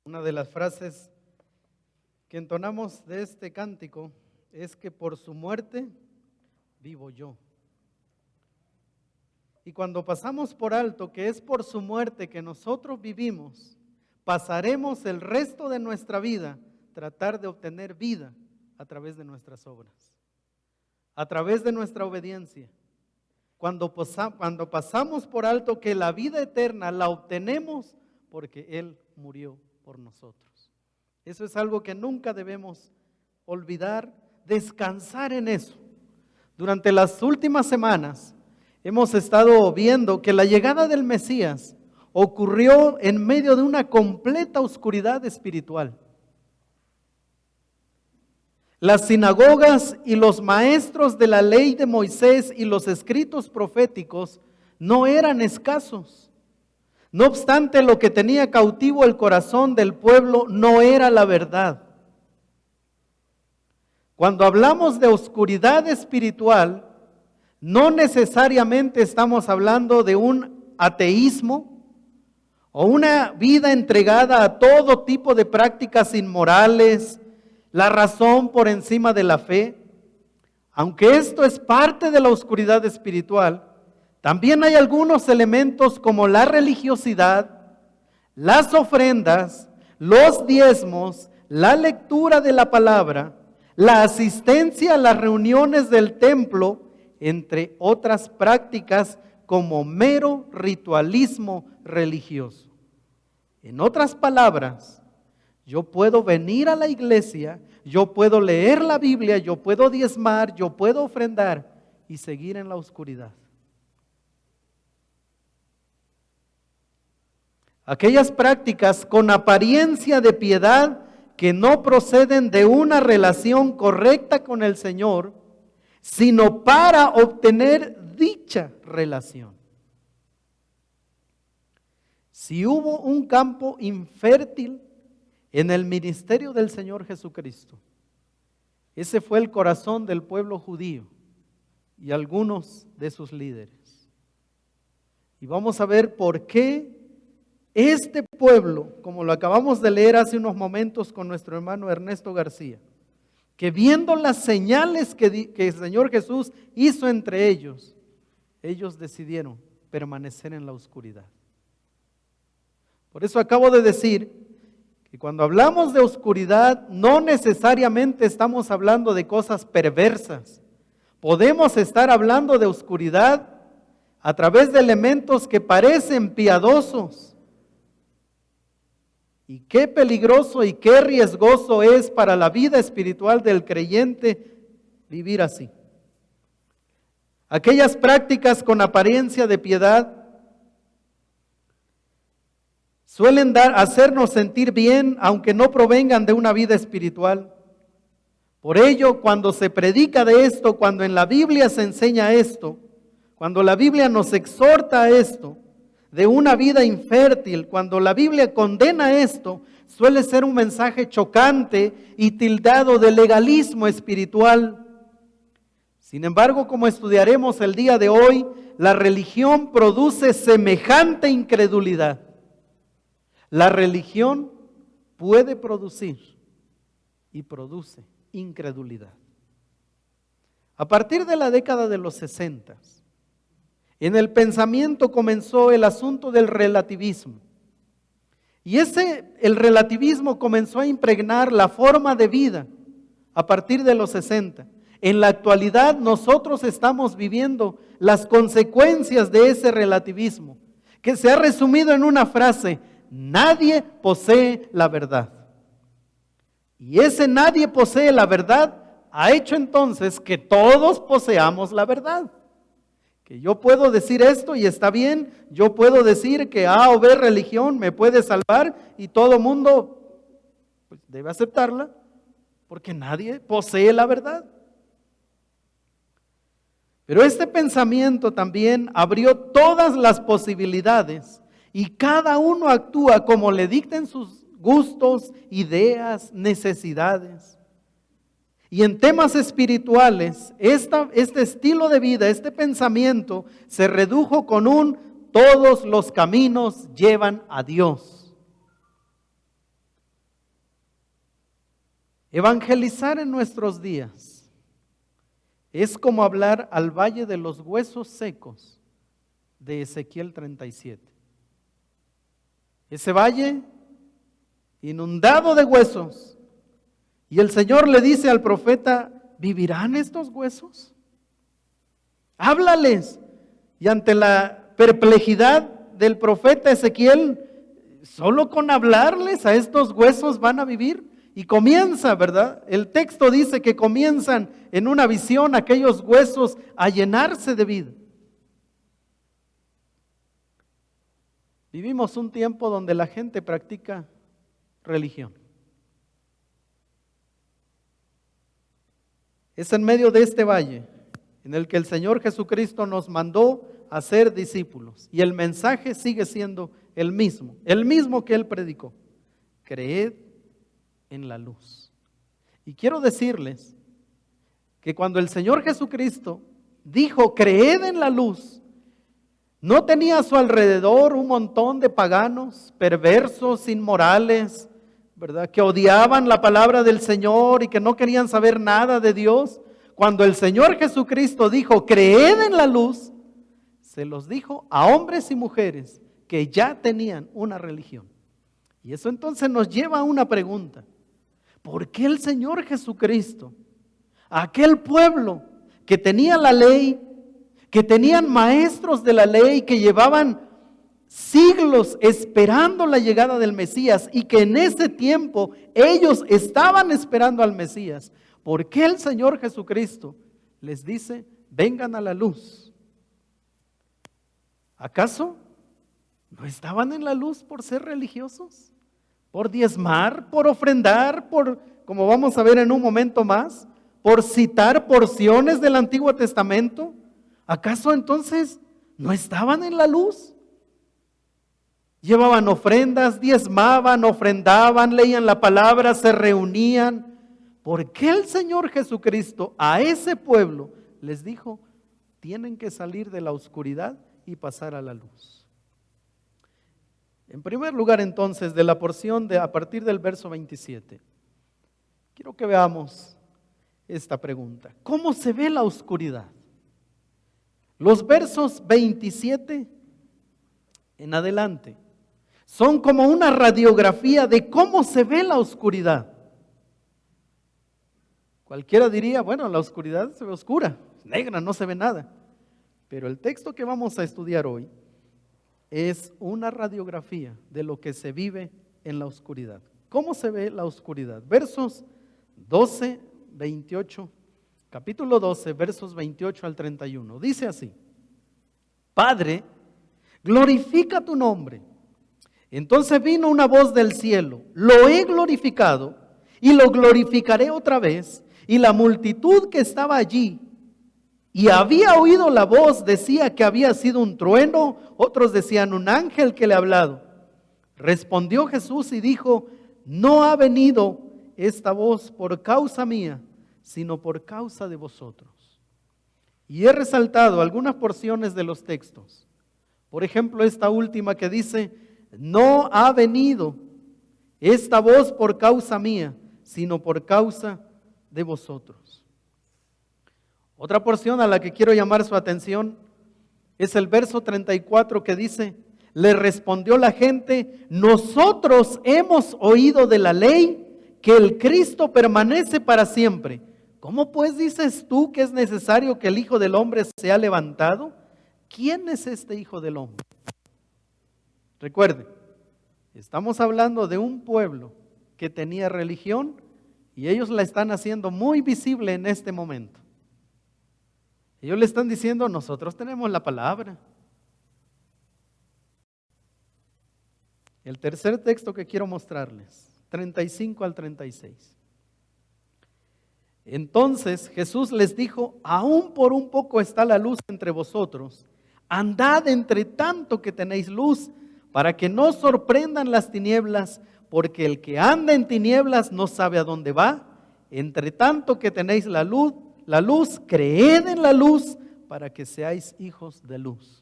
Una de las frases que entonamos de este cántico es que por su muerte vivo yo. Y cuando pasamos por alto que es por su muerte que nosotros vivimos, pasaremos el resto de nuestra vida tratar de obtener vida a través de nuestras obras, a través de nuestra obediencia. Cuando pasamos por alto que la vida eterna la obtenemos porque Él murió por nosotros. Eso es algo que nunca debemos olvidar, descansar en eso. Durante las últimas semanas hemos estado viendo que la llegada del Mesías ocurrió en medio de una completa oscuridad espiritual. Las sinagogas y los maestros de la ley de Moisés y los escritos proféticos no eran escasos. No obstante, lo que tenía cautivo el corazón del pueblo no era la verdad. Cuando hablamos de oscuridad espiritual, no necesariamente estamos hablando de un ateísmo o una vida entregada a todo tipo de prácticas inmorales, la razón por encima de la fe. Aunque esto es parte de la oscuridad espiritual, también hay algunos elementos como la religiosidad, las ofrendas, los diezmos, la lectura de la palabra, la asistencia a las reuniones del templo, entre otras prácticas como mero ritualismo religioso. En otras palabras, yo puedo venir a la iglesia, yo puedo leer la Biblia, yo puedo diezmar, yo puedo ofrendar y seguir en la oscuridad. Aquellas prácticas con apariencia de piedad que no proceden de una relación correcta con el Señor, sino para obtener dicha relación. Si hubo un campo infértil en el ministerio del Señor Jesucristo, ese fue el corazón del pueblo judío y algunos de sus líderes. Y vamos a ver por qué este pueblo, como lo acabamos de leer hace unos momentos con nuestro hermano Ernesto García, que viendo las señales que el Señor Jesús hizo entre ellos decidieron permanecer en la oscuridad. Por eso acabo de decir que cuando hablamos de oscuridad, no necesariamente estamos hablando de cosas perversas. Podemos estar hablando de oscuridad a través de elementos que parecen piadosos. Y qué peligroso y qué riesgoso es para la vida espiritual del creyente vivir así. Aquellas prácticas con apariencia de piedad suelen hacernos sentir bien, aunque no provengan de una vida espiritual. Por ello, cuando se predica de esto, cuando en la Biblia se enseña esto, cuando la Biblia nos exhorta a esto, de una vida infértil, cuando la Biblia condena esto, suele ser un mensaje chocante y tildado de legalismo espiritual. Sin embargo, como estudiaremos el día de hoy, la religión produce semejante incredulidad. La religión puede producir y produce incredulidad. A partir de la década de los 60, en el pensamiento comenzó el asunto del relativismo. Y el relativismo comenzó a impregnar la forma de vida a partir de los 60. En la actualidad nosotros estamos viviendo las consecuencias de ese relativismo, que se ha resumido en una frase: nadie posee la verdad. Y ese nadie posee la verdad ha hecho entonces que todos poseamos la verdad. Que yo puedo decir esto y está bien, yo puedo decir que A o B religión me puede salvar y todo mundo pues, debe aceptarla, porque nadie posee la verdad. Pero este pensamiento también abrió todas las posibilidades y cada uno actúa como le dicten sus gustos, ideas, necesidades. Y en temas espirituales, este estilo de vida, este pensamiento se redujo con todos los caminos llevan a Dios. Evangelizar en nuestros días es como hablar al valle de los huesos secos de Ezequiel 37. Ese valle inundado de huesos. Y el Señor le dice al profeta, ¿vivirán estos huesos? Háblales. Y ante la perplejidad del profeta Ezequiel, solo con hablarles a estos huesos van a vivir. Y comienza, ¿verdad? El texto dice que comienzan en una visión aquellos huesos a llenarse de vida. Vivimos un tiempo donde la gente practica religión. Es en medio de este valle en el que el Señor Jesucristo nos mandó a ser discípulos. Y el mensaje sigue siendo el mismo que Él predicó. Creed en la luz. Y quiero decirles que cuando el Señor Jesucristo dijo, creed en la luz, no tenía a su alrededor un montón de paganos, perversos, inmorales, ¿verdad? Que odiaban la palabra del Señor y que no querían saber nada de Dios. Cuando el Señor Jesucristo dijo, creed en la luz, se los dijo a hombres y mujeres que ya tenían una religión. Y eso entonces nos lleva a una pregunta. ¿Por qué el Señor Jesucristo, aquel pueblo que tenía la ley, que tenían maestros de la ley, que llevaban siglos esperando la llegada del Mesías y que en ese tiempo ellos estaban esperando al Mesías, ¿por qué el Señor Jesucristo les dice, vengan a la luz? ¿Acaso no estaban en la luz por ser religiosos? ¿Por diezmar, por ofrendar, por, como vamos a ver en un momento más, por citar porciones del Antiguo Testamento? ¿Acaso entonces no estaban en la luz? Llevaban ofrendas, diezmaban, ofrendaban, leían la palabra, se reunían. ¿Por qué el Señor Jesucristo a ese pueblo les dijo, tienen que salir de la oscuridad y pasar a la luz? En primer lugar, entonces, de la porción a partir del verso 27, quiero que veamos esta pregunta. ¿Cómo se ve la oscuridad? Los versos 27 en adelante son como una radiografía de cómo se ve la oscuridad. Cualquiera diría, bueno, la oscuridad se ve oscura, negra, no se ve nada. Pero el texto que vamos a estudiar hoy es una radiografía de lo que se vive en la oscuridad. ¿Cómo se ve la oscuridad? Versos 12, 28, capítulo 12, versos 28 al 31. Dice así: Padre, glorifica tu nombre. Entonces vino una voz del cielo: lo he glorificado y lo glorificaré otra vez. Y la multitud que estaba allí y había oído la voz decía que había sido un trueno, otros decían un ángel que le ha hablado. Respondió Jesús y dijo: no ha venido esta voz por causa mía, sino por causa de vosotros. Y he resaltado algunas porciones de los textos. Por ejemplo, esta última que dice: no ha venido esta voz por causa mía, sino por causa de vosotros. Otra porción a la que quiero llamar su atención es el verso 34 que dice: le respondió la gente: nosotros hemos oído de la ley que el Cristo permanece para siempre. ¿Cómo pues dices tú que es necesario que el Hijo del Hombre sea levantado? ¿Quién es este Hijo del Hombre? Recuerde, estamos hablando de un pueblo que tenía religión y ellos la están haciendo muy visible en este momento. Ellos le están diciendo: nosotros tenemos la palabra. El tercer texto que quiero mostrarles, 35 al 36. Entonces Jesús les dijo: aún por un poco está la luz entre vosotros. Andad entre tanto que tenéis luz, para que no sorprendan las tinieblas, porque el que anda en tinieblas no sabe a dónde va. Entre tanto que tenéis la luz, creed en la luz, para que seáis hijos de luz.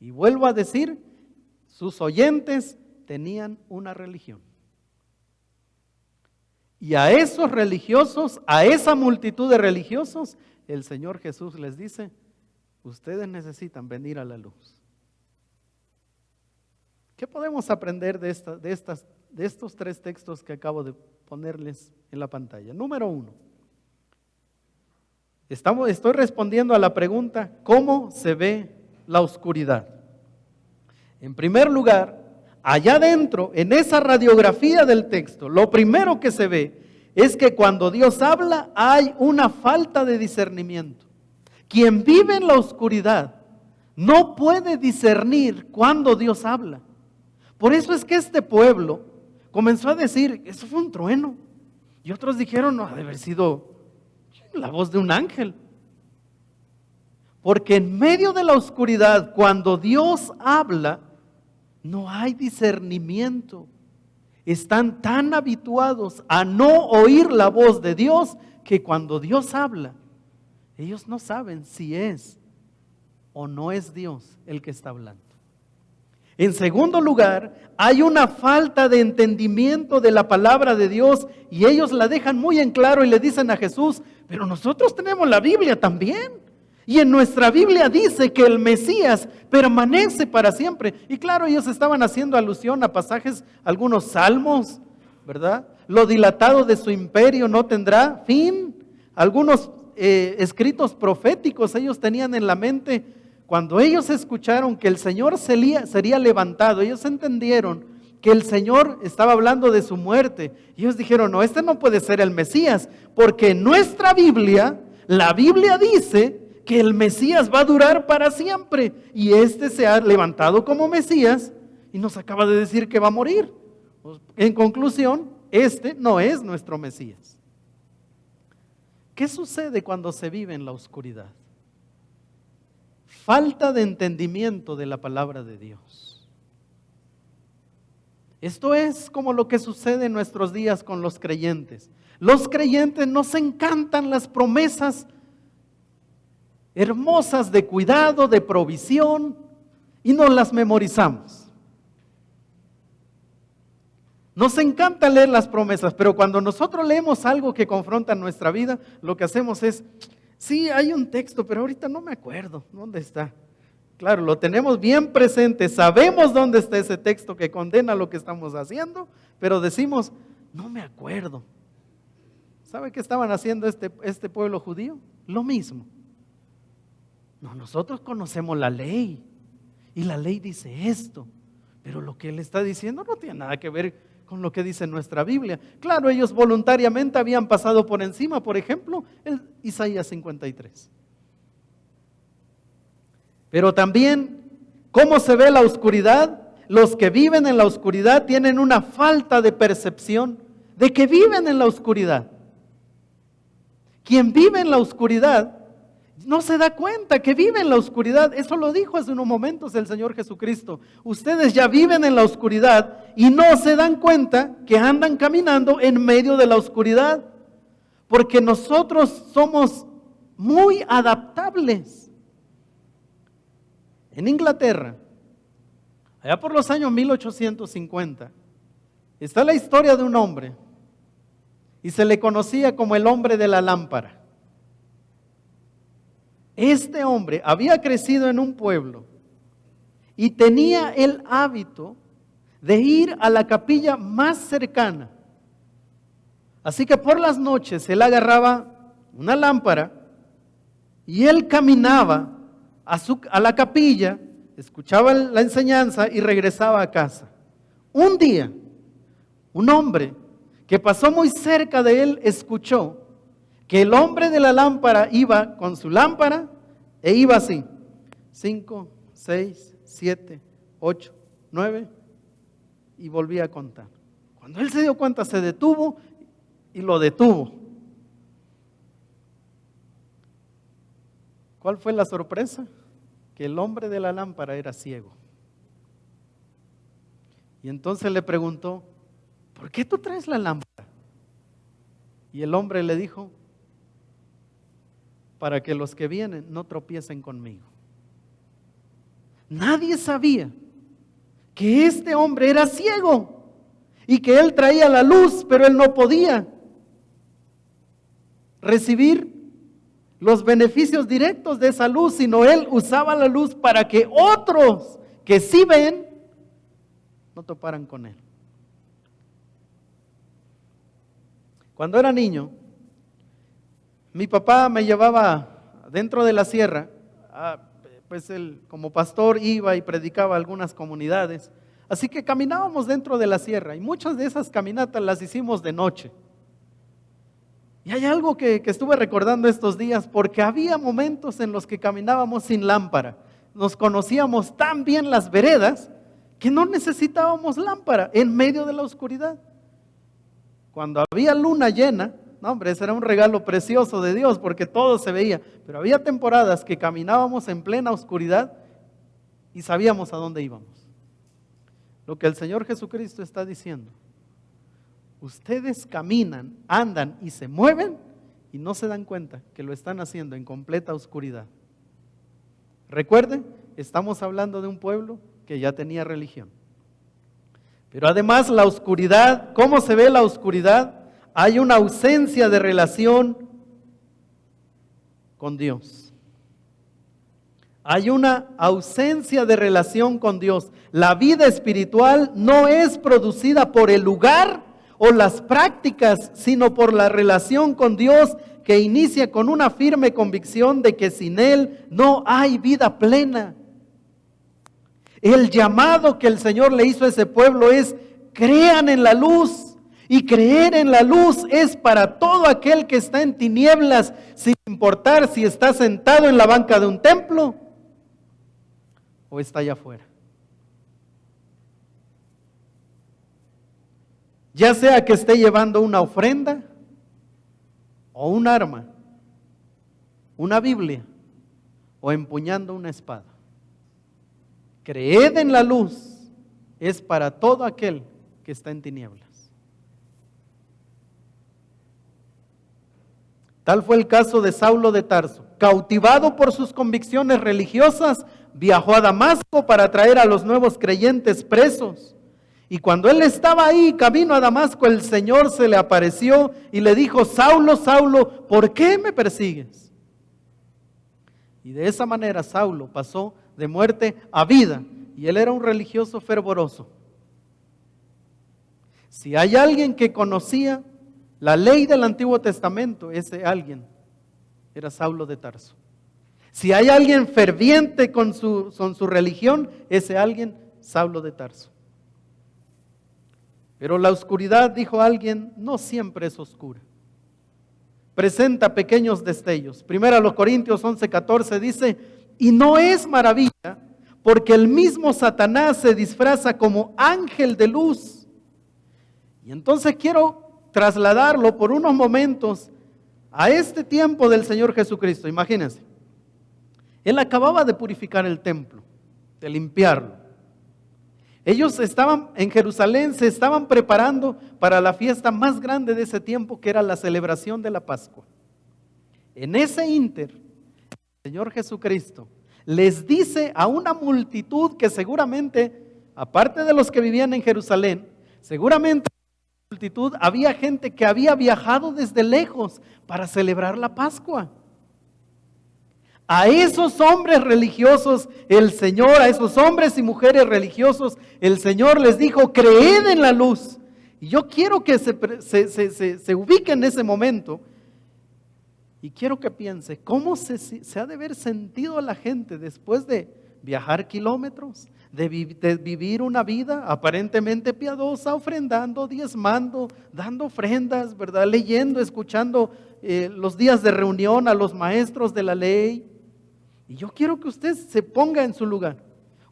Y vuelvo a decir, sus oyentes tenían una religión. Y a esos religiosos, a esa multitud de religiosos, el Señor Jesús les dice, ustedes necesitan venir a la luz. ¿Qué podemos aprender de estos tres textos que acabo de ponerles en la pantalla? Número 1. Estoy respondiendo a la pregunta, ¿cómo se ve la oscuridad? En primer lugar, allá adentro, en esa radiografía del texto, lo primero que se ve es que cuando Dios habla hay una falta de discernimiento. Quien vive en la oscuridad no puede discernir cuando Dios habla. Por eso es que este pueblo comenzó a decir, eso fue un trueno. Y otros dijeron, no, ha de haber sido la voz de un ángel. Porque en medio de la oscuridad, cuando Dios habla, no hay discernimiento. Están tan habituados a no oír la voz de Dios que cuando Dios habla, ellos no saben si es o no es Dios el que está hablando. En segundo lugar, hay una falta de entendimiento de la palabra de Dios y ellos la dejan muy en claro y le dicen a Jesús, pero nosotros tenemos la Biblia también. Y en nuestra Biblia dice que el Mesías permanece para siempre. Y claro, ellos estaban haciendo alusión a pasajes, algunos salmos, ¿verdad? Lo dilatado de su imperio no tendrá fin. Algunos escritos proféticos ellos tenían en la mente. Cuando ellos escucharon que el Señor sería levantado, ellos entendieron que el Señor estaba hablando de su muerte. Y ellos dijeron, no, este no puede ser el Mesías, porque en nuestra Biblia, la Biblia dice que el Mesías va a durar para siempre. Y este se ha levantado como Mesías y nos acaba de decir que va a morir. En conclusión, este no es nuestro Mesías. ¿Qué sucede cuando se vive en la oscuridad? Falta de entendimiento de la palabra de Dios. Esto es como lo que sucede en nuestros días con los creyentes. Los creyentes nos encantan las promesas hermosas de cuidado, de provisión, y nos las memorizamos. Nos encanta leer las promesas, pero cuando nosotros leemos algo que confronta nuestra vida, lo que hacemos es, sí, hay un texto, pero ahorita no me acuerdo dónde está. Claro, lo tenemos bien presente, sabemos dónde está ese texto que condena lo que estamos haciendo, pero decimos, no me acuerdo. ¿Sabe qué estaban haciendo este pueblo judío? Lo mismo. No, nosotros conocemos la ley y la ley dice esto, pero lo que él está diciendo no tiene nada que ver con lo que dice nuestra Biblia. Claro, ellos voluntariamente habían pasado por encima, por ejemplo, el Isaías 53. Pero también, ¿cómo se ve la oscuridad? Los que viven en la oscuridad tienen una falta de percepción de que viven en la oscuridad. Quien vive en la oscuridad no se da cuenta que vive en la oscuridad. Eso lo dijo hace unos momentos el Señor Jesucristo. Ustedes ya viven en la oscuridad y no se dan cuenta que andan caminando en medio de la oscuridad. Porque nosotros somos muy adaptables. En Inglaterra, allá por los años 1850, está la historia de un hombre y se le conocía como el hombre de la lámpara. Este hombre había crecido en un pueblo y tenía el hábito de ir a la capilla más cercana. Así que por las noches él agarraba una lámpara y él caminaba a la capilla, escuchaba la enseñanza y regresaba a casa. Un día, un hombre que pasó muy cerca de él escuchó que el hombre de la lámpara iba con su lámpara e iba así, 5, 6, 7, 8, 9 y volvía a contar. Cuando él se dio cuenta se detuvo y lo detuvo. ¿Cuál fue la sorpresa? Que el hombre de la lámpara era ciego. Y entonces le preguntó, ¿por qué tú traes la lámpara? Y el hombre le dijo, para que los que vienen no tropiecen conmigo. Nadie sabía que este hombre era ciego y que él traía la luz, pero él no podía recibir los beneficios directos de esa luz, sino él usaba la luz para que otros que sí ven, no toparan con él. Cuando era niño, mi papá me llevaba dentro de la sierra, pues él como pastor iba y predicaba a algunas comunidades, así que caminábamos dentro de la sierra y muchas de esas caminatas las hicimos de noche. Y hay algo que estuve recordando estos días, porque había momentos en los que caminábamos sin lámpara, nos conocíamos tan bien las veredas que no necesitábamos lámpara en medio de la oscuridad. Cuando había luna llena, no hombre, ese era un regalo precioso de Dios porque todo se veía, pero había temporadas que caminábamos en plena oscuridad y sabíamos a dónde íbamos. Lo que el Señor Jesucristo está diciendo: ustedes caminan, andan y se mueven y no se dan cuenta que lo están haciendo en completa oscuridad. Recuerden, estamos hablando de un pueblo que ya tenía religión. Pero además la oscuridad, ¿cómo se ve la oscuridad? Hay una ausencia de relación con Dios. Hay una ausencia de relación con Dios. La vida espiritual no es producida por el lugar o las prácticas, sino por la relación con Dios, que inicia con una firme convicción de que sin Él no hay vida plena. El llamado que el Señor le hizo a ese pueblo es: crean en la luz. Y creer en la luz es para todo aquel que está en tinieblas, sin importar si está sentado en la banca de un templo o está allá afuera. Ya sea que esté llevando una ofrenda o un arma, una Biblia o empuñando una espada. Creed en la luz es para todo aquel que está en tinieblas. Tal fue el caso de Saulo de Tarso. Cautivado por sus convicciones religiosas, viajó a Damasco para traer a los nuevos creyentes presos. Y cuando él estaba ahí, camino a Damasco, el Señor se le apareció y le dijo: Saulo, Saulo, ¿por qué me persigues? Y de esa manera Saulo pasó de muerte a vida. Y él era un religioso fervoroso. Si hay alguien que conocía la ley del Antiguo Testamento, ese alguien era Saulo de Tarso. Si hay alguien ferviente con su religión, ese alguien, Saulo de Tarso. Pero la oscuridad, dijo alguien, no siempre es oscura. Presenta pequeños destellos. Primero a los Corintios 11:14 dice: y no es maravilla, porque el mismo Satanás se disfraza como ángel de luz. Y entonces quiero trasladarlo por unos momentos a este tiempo del Señor Jesucristo. Imagínense, Él acababa de purificar el templo, de limpiarlo. Ellos estaban en Jerusalén, se estaban preparando para la fiesta más grande de ese tiempo, que era la celebración de la Pascua. En ese ínter, el Señor Jesucristo les dice a una multitud que seguramente, aparte de los que vivían en Jerusalén, seguramente multitud, había gente que había viajado desde lejos para celebrar la Pascua. A esos hombres religiosos, el Señor, a esos hombres y mujeres religiosos, el Señor les dijo: creed en la luz. Y yo quiero que se ubique en ese momento y quiero que piense cómo se ha de haber sentido la gente después de viajar kilómetros, de vivir una vida aparentemente piadosa, ofrendando, diezmando, dando ofrendas, ¿verdad? Leyendo, escuchando los días de reunión a los maestros de la ley. Y yo quiero que usted se ponga en su lugar.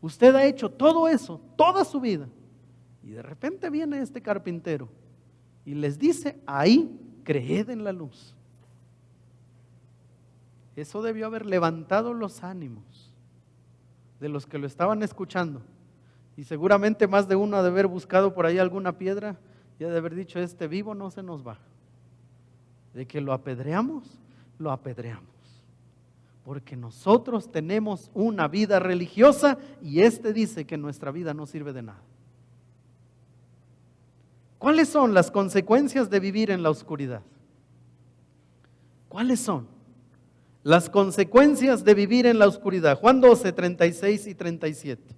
Usted ha hecho todo eso, toda su vida. Y de repente viene este carpintero y les dice: ahí, creed en la luz. Eso debió haber levantado los ánimos de los que lo estaban escuchando. Y seguramente más de uno ha de haber buscado por ahí alguna piedra y ha de haber dicho: este vivo no se nos va. De que lo apedreamos, lo apedreamos. Porque nosotros tenemos una vida religiosa y este dice que nuestra vida no sirve de nada. ¿Cuáles son las consecuencias de vivir en la oscuridad? ¿Cuáles son las consecuencias de vivir en la oscuridad? Juan 12, 36 y 37.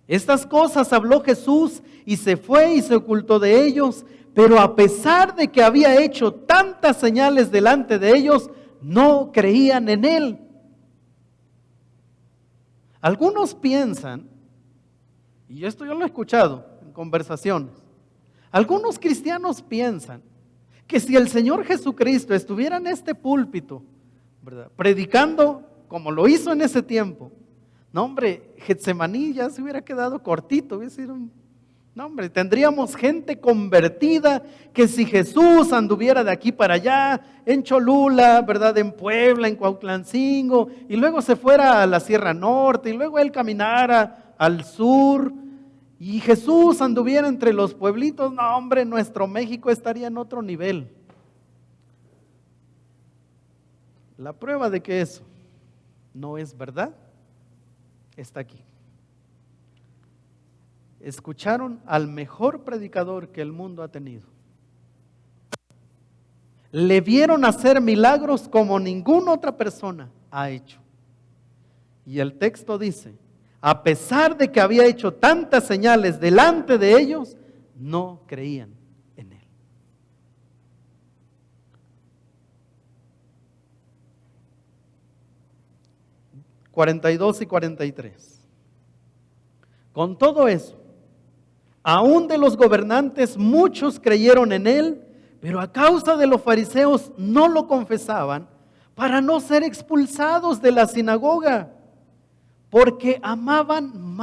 Estas cosas habló Jesús y se fue y se ocultó de ellos, pero a pesar de que había hecho tantas señales delante de ellos, no creían en él. Algunos piensan, y esto yo lo he escuchado en conversaciones, algunos cristianos piensan que si el Señor Jesucristo estuviera en este púlpito, ¿verdad?, predicando como lo hizo en ese tiempo, no hombre, Getsemaní ya se hubiera quedado cortito, hubiera sido no hombre, tendríamos gente convertida, que si Jesús anduviera de aquí para allá, en Cholula, ¿verdad?, en Puebla, en Cuautlancingo, y luego se fuera a la Sierra Norte, y luego él caminara al sur, y Jesús anduviera entre los pueblitos, no hombre, nuestro México estaría en otro nivel. La prueba de que eso no es verdad está aquí. Escucharon al mejor predicador que el mundo ha tenido. Le vieron hacer milagros como ninguna otra persona ha hecho. Y el texto dice, a pesar de que había hecho tantas señales delante de ellos, no creían en él. – 42 y 43. Con todo eso, aún de los gobernantes muchos creyeron en él, pero a causa de los fariseos no lo confesaban para no ser expulsados de la sinagoga, porque amaban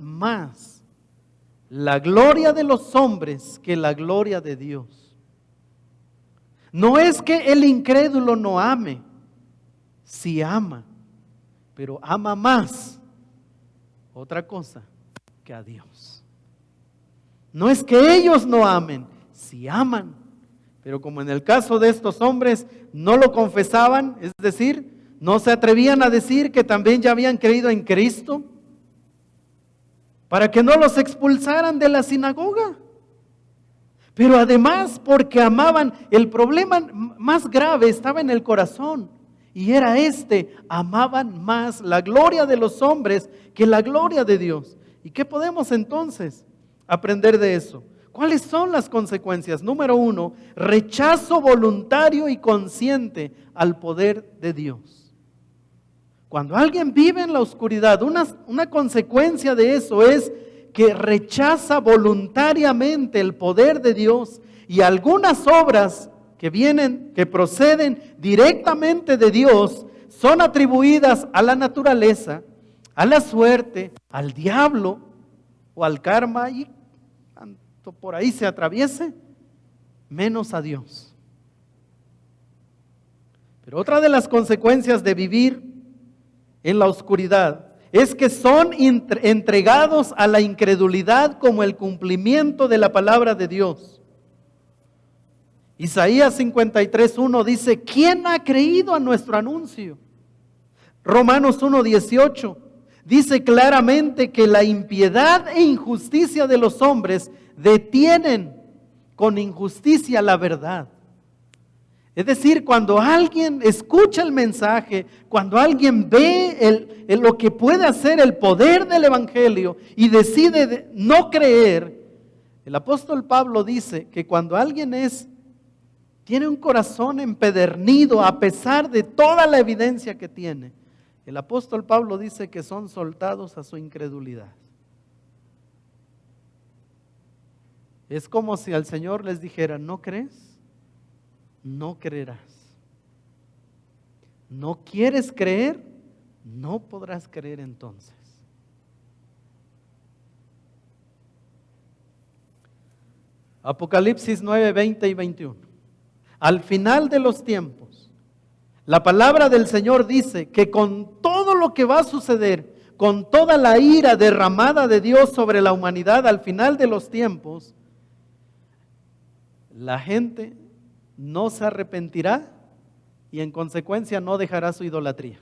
más la gloria de los hombres que la gloria de Dios. No es que el incrédulo no ame, sí ama, pero ama más otra cosa que a Dios. No es que ellos no amen, sí aman, pero como en el caso de estos hombres no lo confesaban, es decir, no se atrevían a decir que también ya habían creído en Cristo, para que no los expulsaran de la sinagoga. Pero además porque amaban, el problema más grave estaba en el corazón. Y era amaban más la gloria de los hombres que la gloria de Dios. ¿Y qué podemos entonces aprender de eso? ¿Cuáles son las consecuencias? Número 1, rechazo voluntario y consciente al poder de Dios. Cuando alguien vive en la oscuridad, una consecuencia de eso es que rechaza voluntariamente el poder de Dios y algunas obras que proceden directamente de Dios, son atribuidas a la naturaleza, a la suerte, al diablo o al karma, y tanto por ahí se atraviese, menos a Dios. Pero otra de las consecuencias de vivir en la oscuridad es que son entregados a la incredulidad como el cumplimiento de la palabra de Dios. Isaías 53:1 dice, ¿quién ha creído a nuestro anuncio? Romanos 1:18 dice claramente que la impiedad e injusticia de los hombres detienen con injusticia la verdad. Es decir, cuando alguien escucha el mensaje, cuando alguien ve lo que puede hacer el poder del Evangelio y decide no creer, el apóstol Pablo dice que cuando alguien tiene un corazón empedernido a pesar de toda la evidencia que tiene, el apóstol Pablo dice que son soltados a su incredulidad. Es como si al Señor les dijera, ¿no crees? No creerás. ¿No quieres creer? No podrás creer entonces. Apocalipsis 9, 20 y 21. Al final de los tiempos, la palabra del Señor dice que con todo lo que va a suceder, con toda la ira derramada de Dios sobre la humanidad al final de los tiempos, la gente no se arrepentirá y en consecuencia no dejará su idolatría.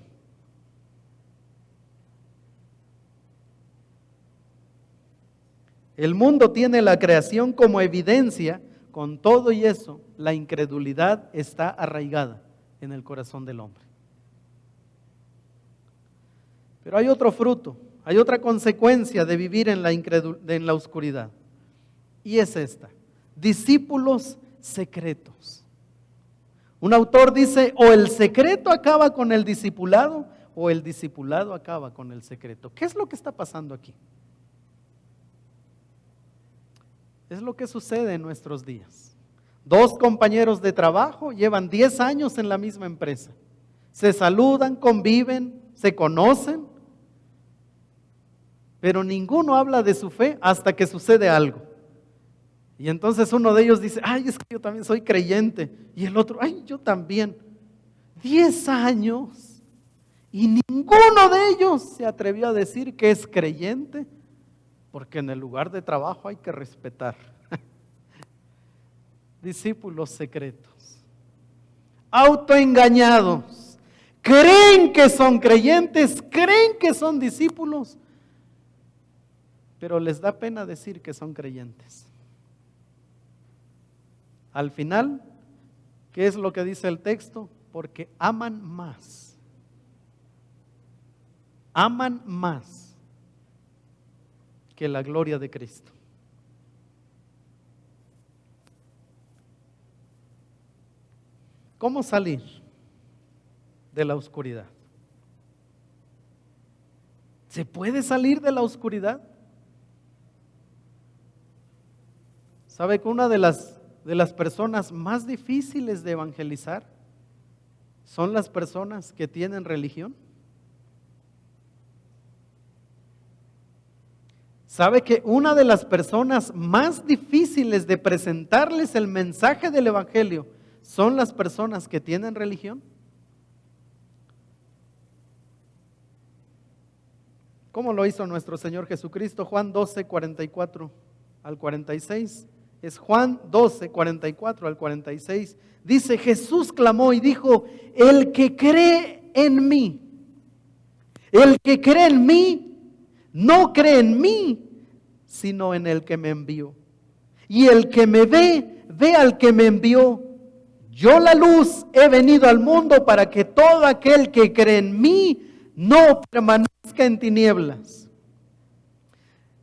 El mundo tiene la creación como evidencia. Con todo y eso, la incredulidad está arraigada en el corazón del hombre. Pero hay otro fruto, hay otra consecuencia de vivir en la oscuridad. Y es esta: discípulos secretos. Un autor dice, o el secreto acaba con el discipulado, o el discipulado acaba con el secreto. ¿Qué es lo que está pasando aquí? Es lo que sucede en nuestros días. Dos compañeros de trabajo llevan 10 años en la misma empresa. Se saludan, conviven, se conocen, pero ninguno habla de su fe hasta que sucede algo. Y entonces uno de ellos dice, ay, es que yo también soy creyente. Y el otro, ay, yo también. 10 años y ninguno de ellos se atrevió a decir que es creyente, porque en el lugar de trabajo hay que respetar. Discípulos secretos, autoengañados, creen que son creyentes, creen que son discípulos, pero les da pena decir que son creyentes. Al final, ¿qué es lo que dice el texto? Porque aman más que la gloria de Cristo. ¿Cómo salir de la oscuridad? ¿Se puede salir de la oscuridad? ¿Sabe que una de las personas más difíciles de evangelizar son las personas que tienen religión? ¿Sabe que una de las personas más difíciles de presentarles el mensaje del evangelio son las personas que tienen religión? ¿Cómo lo hizo nuestro Señor Jesucristo? Juan 12, 44 al 46. Es Juan 12, 44 al 46. Dice, Jesús clamó y dijo, el que cree en mí, no cree en mí, sino en el que me envió. Y el que me ve, ve al que me envió. Yo, la luz, he venido al mundo para que todo aquel que cree en mí no permanezca en tinieblas.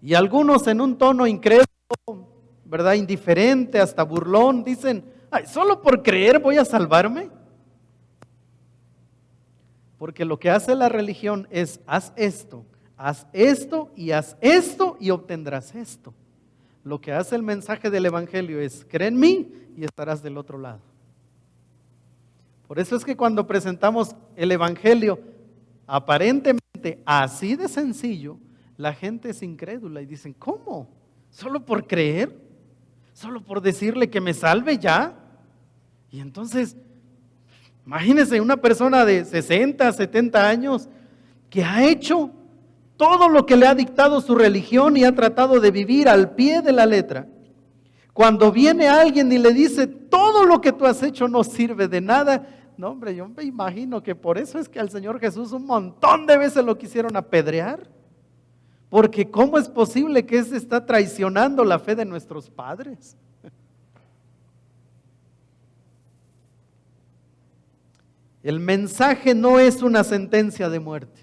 Y algunos en un tono incrédulo, ¿verdad?, indiferente, hasta burlón, dicen, ay, ¿solo por creer voy a salvarme? Porque lo que hace la religión es, haz esto y obtendrás esto. Lo que hace el mensaje del evangelio es, cree en mí y estarás del otro lado. Por eso es que cuando presentamos el evangelio aparentemente así de sencillo, la gente es incrédula y dicen, ¿cómo? ¿Solo por creer? ¿Solo por decirle que me salve ya? Y entonces, imagínense una persona de 60, 70 años que ha hecho todo lo que le ha dictado su religión y ha tratado de vivir al pie de la letra. Cuando viene alguien y le dice, todo lo que tú has hecho no sirve de nada. No, hombre, yo me imagino que por eso es que al Señor Jesús un montón de veces lo quisieron apedrear. Porque ¿cómo es posible que ese está traicionando la fe de nuestros padres? El mensaje no es una sentencia de muerte.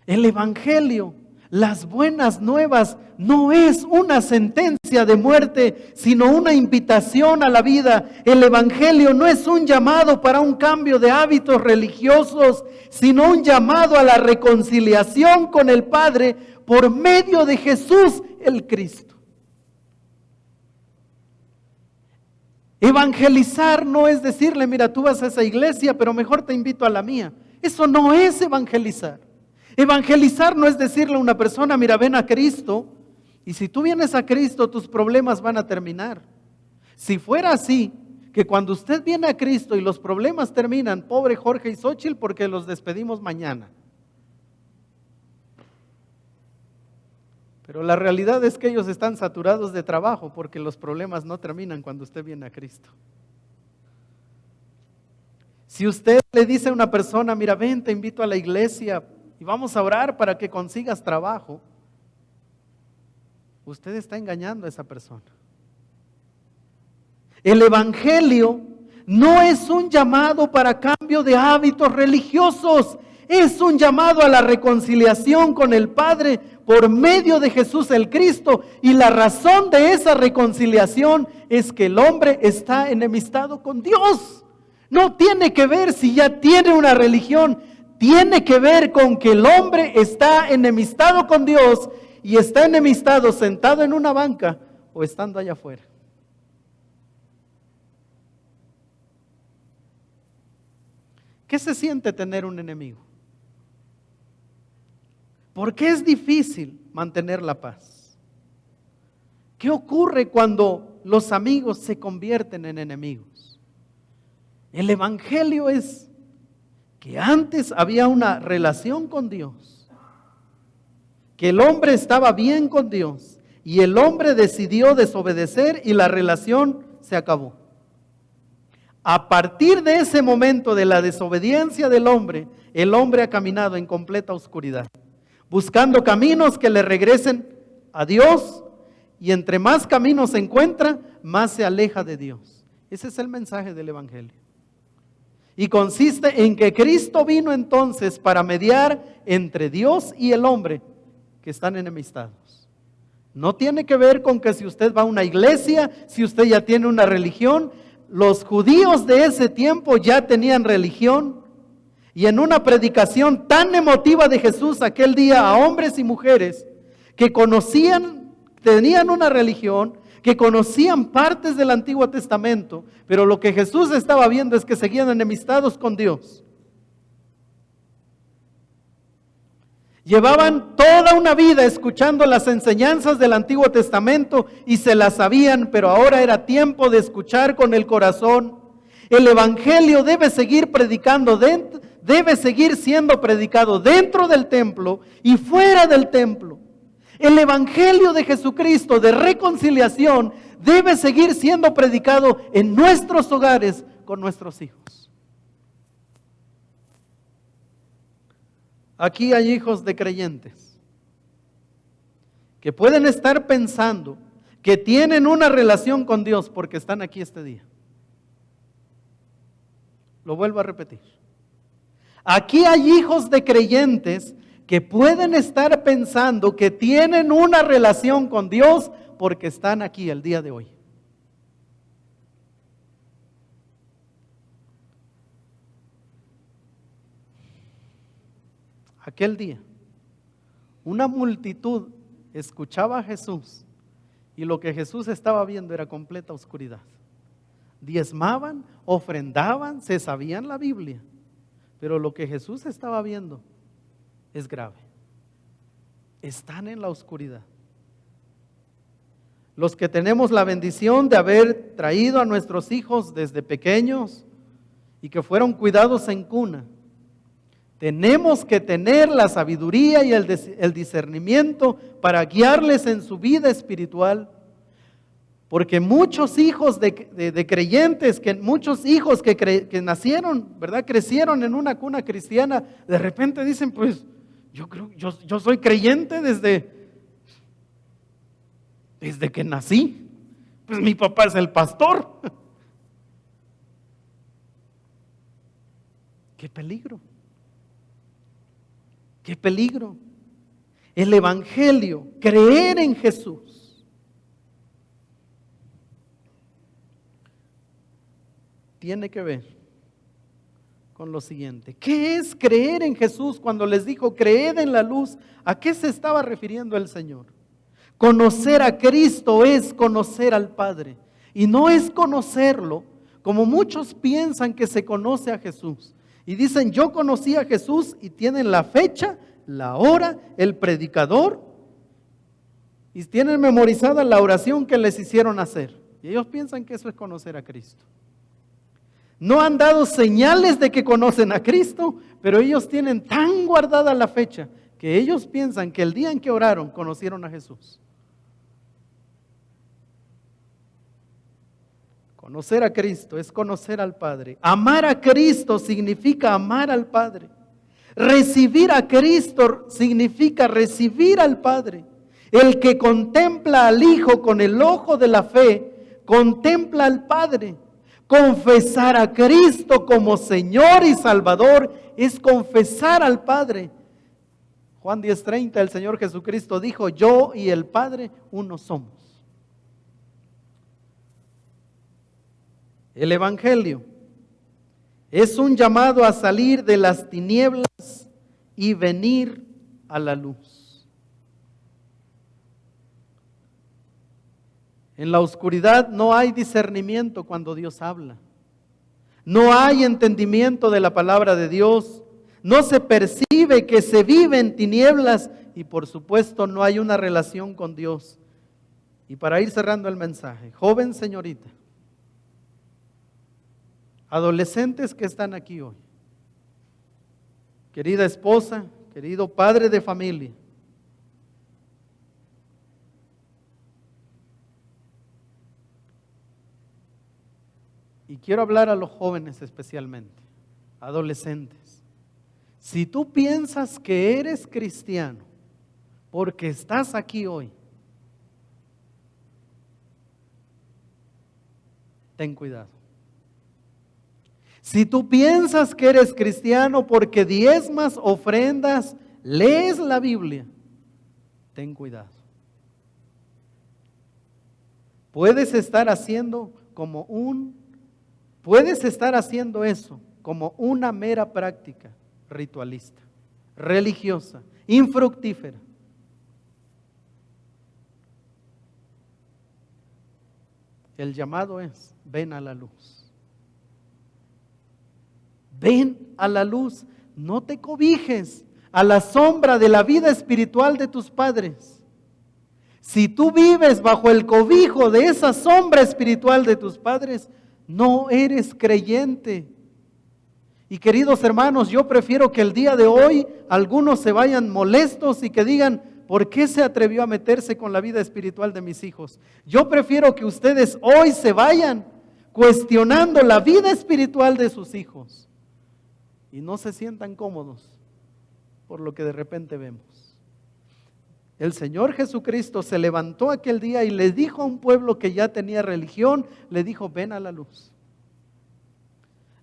El evangelio, las buenas nuevas, no es una sentencia de muerte, sino una invitación a la vida. El evangelio no es un llamado para un cambio de hábitos religiosos, sino un llamado a la reconciliación con el Padre por medio de Jesús el Cristo. Evangelizar no es decirle, mira, tú vas a esa iglesia, pero mejor te invito a la mía. Eso no es evangelizar. Evangelizar no es decirle a una persona, mira, ven a Cristo, y si tú vienes a Cristo, tus problemas van a terminar. Si fuera así, que cuando usted viene a Cristo y los problemas terminan, pobre Jorge y Xóchitl, porque los despedimos mañana. Pero la realidad es que ellos están saturados de trabajo porque los problemas no terminan cuando usted viene a Cristo. Si usted le dice a una persona, mira, ven, te invito a la iglesia y vamos a orar para que consigas trabajo, usted está engañando a esa persona. El Evangelio no es un llamado para cambio de hábitos religiosos, es un llamado a la reconciliación con el Padre por medio de Jesús el Cristo. Y la razón de esa reconciliación es que el hombre está enemistado con Dios. No tiene que ver si ya tiene una religión, tiene que ver con que el hombre está enemistado con Dios y está enemistado sentado en una banca o estando allá afuera. ¿Qué se siente tener un enemigo? ¿Por qué es difícil mantener la paz? ¿Qué ocurre cuando los amigos se convierten en enemigos? El Evangelio es que antes había una relación con Dios, que el hombre estaba bien con Dios y el hombre decidió desobedecer y la relación se acabó. A partir de ese momento de la desobediencia del hombre, el hombre ha caminado en completa oscuridad, buscando caminos que le regresen a Dios, y entre más caminos se encuentra, más se aleja de Dios. Ese es el mensaje del Evangelio. Y consiste en que Cristo vino entonces para mediar entre Dios y el hombre que están enemistados. No tiene que ver con que si usted va a una iglesia, si usted ya tiene una religión. Los judíos de ese tiempo ya tenían religión, y en una predicación tan emotiva de Jesús aquel día a hombres y mujeres que conocían, tenían una religión, que conocían partes del Antiguo Testamento, pero lo que Jesús estaba viendo es que seguían enemistados con Dios. Llevaban toda una vida escuchando las enseñanzas del Antiguo Testamento y se las sabían, pero ahora era tiempo de escuchar con el corazón. El Evangelio debe seguir predicando, debe seguir siendo predicado dentro del templo y fuera del templo. El Evangelio de Jesucristo de reconciliación debe seguir siendo predicado en nuestros hogares con nuestros hijos. Aquí hay hijos de creyentes que pueden estar pensando que tienen una relación con Dios porque están aquí este día. Lo vuelvo a repetir. Aquí hay hijos de creyentes que pueden estar pensando que tienen una relación con Dios porque están aquí el día de hoy. Aquel día, una multitud escuchaba a Jesús y lo que Jesús estaba viendo era completa oscuridad. Diezmaban, ofrendaban, se sabían la Biblia, pero lo que Jesús estaba viendo es grave. Están en la oscuridad. Los que tenemos la bendición de haber traído a nuestros hijos desde pequeños y que fueron cuidados en cuna, tenemos que tener la sabiduría y el discernimiento para guiarles en su vida espiritual. Porque muchos hijos de creyentes, muchos hijos que nacieron, ¿verdad? Crecieron en una cuna cristiana, de repente dicen, pues, yo soy creyente desde que nací. Pues mi papá es el pastor. ¡Qué peligro! ¡Qué peligro! El Evangelio, creer en Jesús, tiene que ver con lo siguiente. ¿Qué es creer en Jesús? Cuando les dijo, creed en la luz, ¿a qué se estaba refiriendo el Señor? Conocer a Cristo es conocer al Padre. Y no es conocerlo como muchos piensan que se conoce a Jesús. Y dicen, yo conocí a Jesús, y tienen la fecha, la hora, el predicador, y tienen memorizada la oración que les hicieron hacer. Y ellos piensan que eso es conocer a Cristo. No han dado señales de que conocen a Cristo, pero ellos tienen tan guardada la fecha que ellos piensan que el día en que oraron conocieron a Jesús. Conocer a Cristo es conocer al Padre. Amar a Cristo significa amar al Padre. Recibir a Cristo significa recibir al Padre. El que contempla al Hijo con el ojo de la fe, contempla al Padre. Confesar a Cristo como Señor y Salvador es confesar al Padre. Juan 10:30, el Señor Jesucristo dijo, yo y el Padre uno somos. El Evangelio es un llamado a salir de las tinieblas y venir a la luz. En la oscuridad no hay discernimiento cuando Dios habla. No hay entendimiento de la palabra de Dios. No se percibe que se vive en tinieblas y por supuesto no hay una relación con Dios. Y para ir cerrando el mensaje, joven señorita, adolescentes que están aquí hoy, querida esposa, querido padre de familia, y quiero hablar a los jóvenes especialmente, adolescentes. Si tú piensas que eres cristiano porque estás aquí hoy, ten cuidado. Si tú piensas que eres cristiano porque diezmas, ofrendas, lees la Biblia, ten cuidado. Puedes estar haciendo eso como una mera práctica ritualista, religiosa, infructífera. El llamado es, ven a la luz. Ven a la luz, no te cobijes a la sombra de la vida espiritual de tus padres. Si tú vives bajo el cobijo de esa sombra espiritual de tus padres, no eres creyente. Y queridos hermanos, yo prefiero que el día de hoy algunos se vayan molestos y que digan, ¿por qué se atrevió a meterse con la vida espiritual de mis hijos? Yo prefiero que ustedes hoy se vayan cuestionando la vida espiritual de sus hijos y no se sientan cómodos por lo que de repente vemos. El Señor Jesucristo se levantó aquel día y le dijo a un pueblo que ya tenía religión, le dijo, ven a la luz.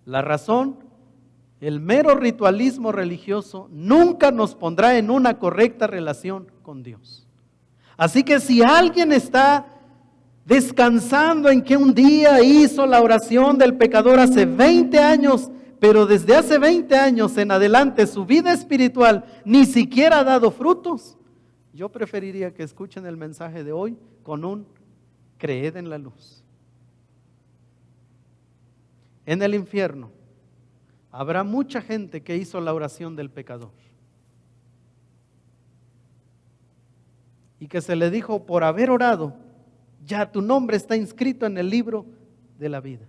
La razón, el mero ritualismo religioso nunca nos pondrá en una correcta relación con Dios. Así que si alguien está descansando en que un día hizo la oración del pecador hace 20 años, pero desde hace 20 años en adelante su vida espiritual ni siquiera ha dado frutos, yo preferiría que escuchen el mensaje de hoy con un creed en la luz. En el infierno habrá mucha gente que hizo la oración del pecador y que se le dijo, por haber orado, ya tu nombre está inscrito en el libro de la vida.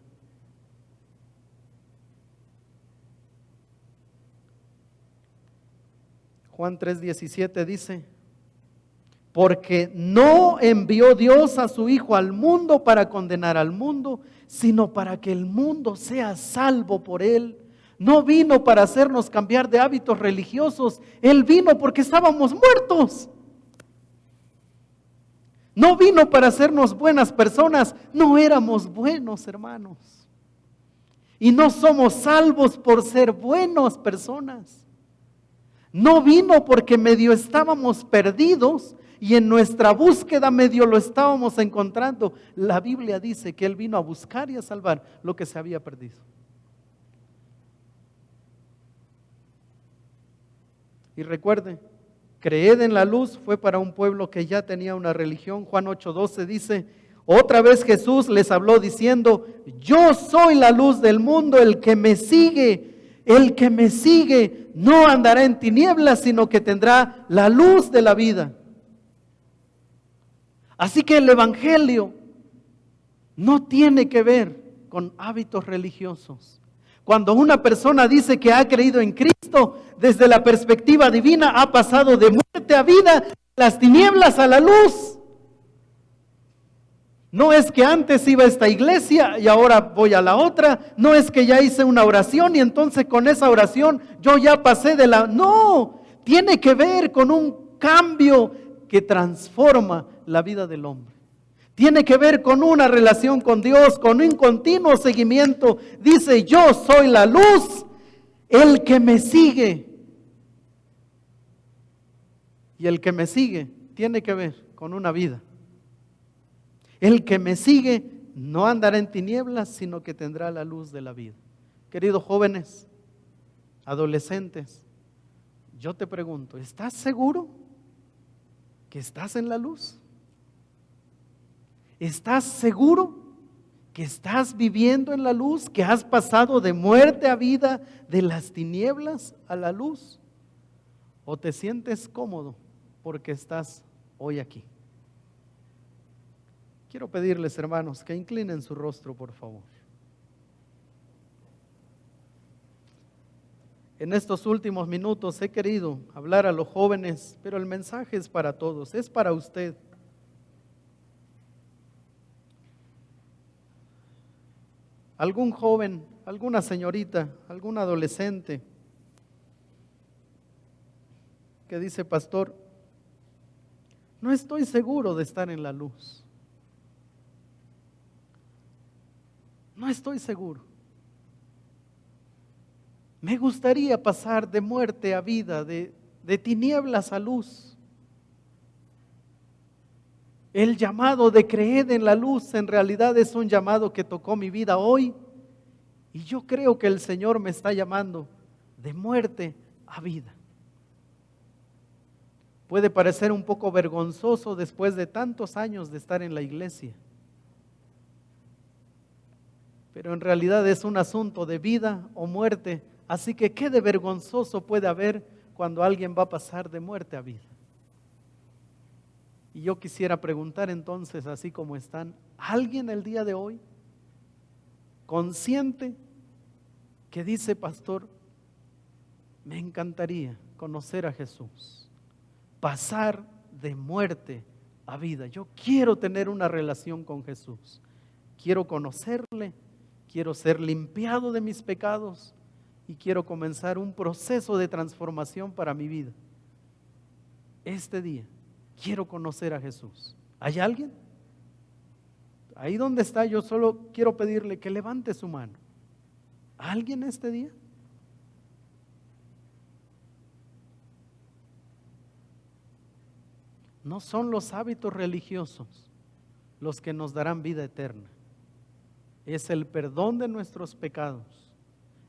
Juan 3:17 dice, porque no envió Dios a su Hijo al mundo para condenar al mundo, sino para que el mundo sea salvo por Él. No vino para hacernos cambiar de hábitos religiosos, Él vino porque estábamos muertos. No vino para hacernos buenas personas, no éramos buenos, hermanos. Y no somos salvos por ser buenas personas. No vino porque medio estábamos perdidos y en nuestra búsqueda medio lo estábamos encontrando. La Biblia dice que Él vino a buscar y a salvar lo que se había perdido. Y recuerde, creed en la luz fue para un pueblo que ya tenía una religión. Juan 8:12 dice, otra vez Jesús les habló diciendo, yo soy la luz del mundo, el que me sigue no andará en tinieblas, sino que tendrá la luz de la vida. Así que el Evangelio no tiene que ver con hábitos religiosos. Cuando una persona dice que ha creído en Cristo, desde la perspectiva divina ha pasado de muerte a vida, las tinieblas a la luz. No es que antes iba a esta iglesia y ahora voy a la otra. No es que ya hice una oración y entonces con esa oración yo ya pasé de la... No, tiene que ver con un cambio que transforma la vida del hombre. Tiene que ver con una relación con Dios, con un continuo seguimiento. Dice, yo soy la luz, el que me sigue. Y el que me sigue tiene que ver con una vida. El que me sigue no andará en tinieblas, sino que tendrá la luz de la vida. Queridos jóvenes, adolescentes, yo te pregunto, ¿estás seguro que estás en la luz? ¿Estás seguro que estás viviendo en la luz, que has pasado de muerte a vida, de las tinieblas a la luz? ¿O te sientes cómodo porque estás hoy aquí? Quiero pedirles, hermanos, que inclinen su rostro, por favor. En estos últimos minutos he querido hablar a los jóvenes, pero el mensaje es para todos, es para usted. Algún joven, alguna señorita, algún adolescente que dice, pastor, no estoy seguro de estar en la luz. No estoy seguro. Me gustaría pasar de muerte a vida, de tinieblas a luz. El llamado de creer en la luz en realidad es un llamado que tocó mi vida hoy. Y yo creo que el Señor me está llamando de muerte a vida. Puede parecer un poco vergonzoso después de tantos años de estar en la iglesia. Pero en realidad es un asunto de vida o muerte. Así que ¿qué de vergonzoso puede haber cuando alguien va a pasar de muerte a vida? Y yo quisiera preguntar entonces, así como están, ¿alguien el día de hoy consciente que dice, pastor, me encantaría conocer a Jesús, pasar de muerte a vida? Yo quiero tener una relación con Jesús, quiero conocerle, quiero ser limpiado de mis pecados y quiero comenzar un proceso de transformación para mi vida. Este día quiero conocer a Jesús. ¿Hay alguien? Ahí donde está, yo solo quiero pedirle que levante su mano. ¿Alguien este día? No son los hábitos religiosos los que nos darán vida eterna. Es el perdón de nuestros pecados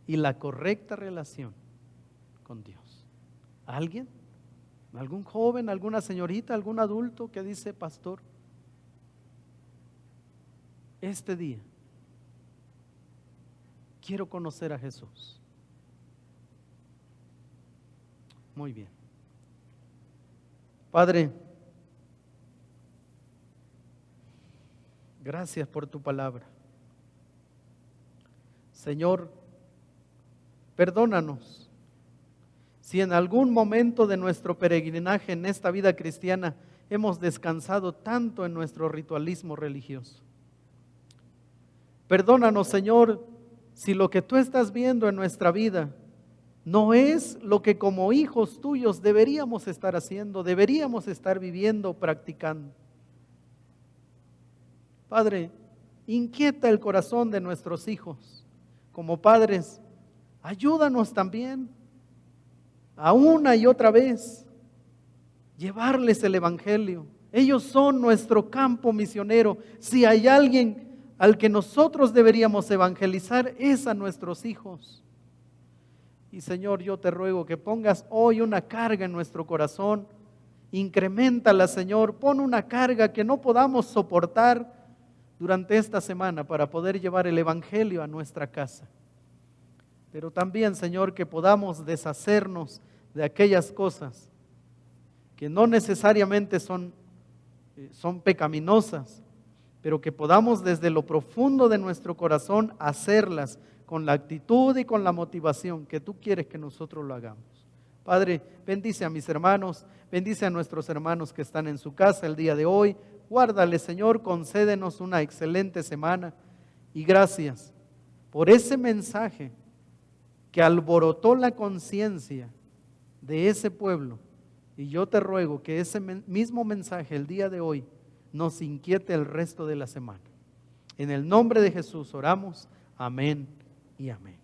y la correcta relación con Dios. ¿Alguien? ¿Algún joven, alguna señorita, algún adulto que dice, pastor, este día quiero conocer a Jesús? Muy bien. Padre, gracias por tu palabra. Señor, perdónanos si en algún momento de nuestro peregrinaje en esta vida cristiana hemos descansado tanto en nuestro ritualismo religioso. Perdónanos, Señor, si lo que tú estás viendo en nuestra vida no es lo que como hijos tuyos deberíamos estar haciendo, deberíamos estar viviendo, practicando. Padre, inquieta el corazón de nuestros hijos. Como padres, ayúdanos también a una y otra vez llevarles el evangelio. Ellos son nuestro campo misionero. Si hay alguien al que nosotros deberíamos evangelizar, es a nuestros hijos. Y Señor, yo te ruego que pongas hoy una carga en nuestro corazón. Increméntala, Señor. Pon una carga que no podamos soportar durante esta semana para poder llevar el evangelio a nuestra casa. Pero también, Señor, que podamos deshacernos de aquellas cosas que no necesariamente son pecaminosas, pero que podamos desde lo profundo de nuestro corazón hacerlas con la actitud y con la motivación que tú quieres que nosotros lo hagamos. Padre, bendice a mis hermanos, bendice a nuestros hermanos que están en su casa el día de hoy. Guárdale, Señor, concédenos una excelente semana y gracias por ese mensaje que alborotó la conciencia de ese pueblo Y yo te ruego que ese mismo mensaje el día de hoy nos inquiete el resto de la semana. En el nombre de Jesús oramos. Amén y amén.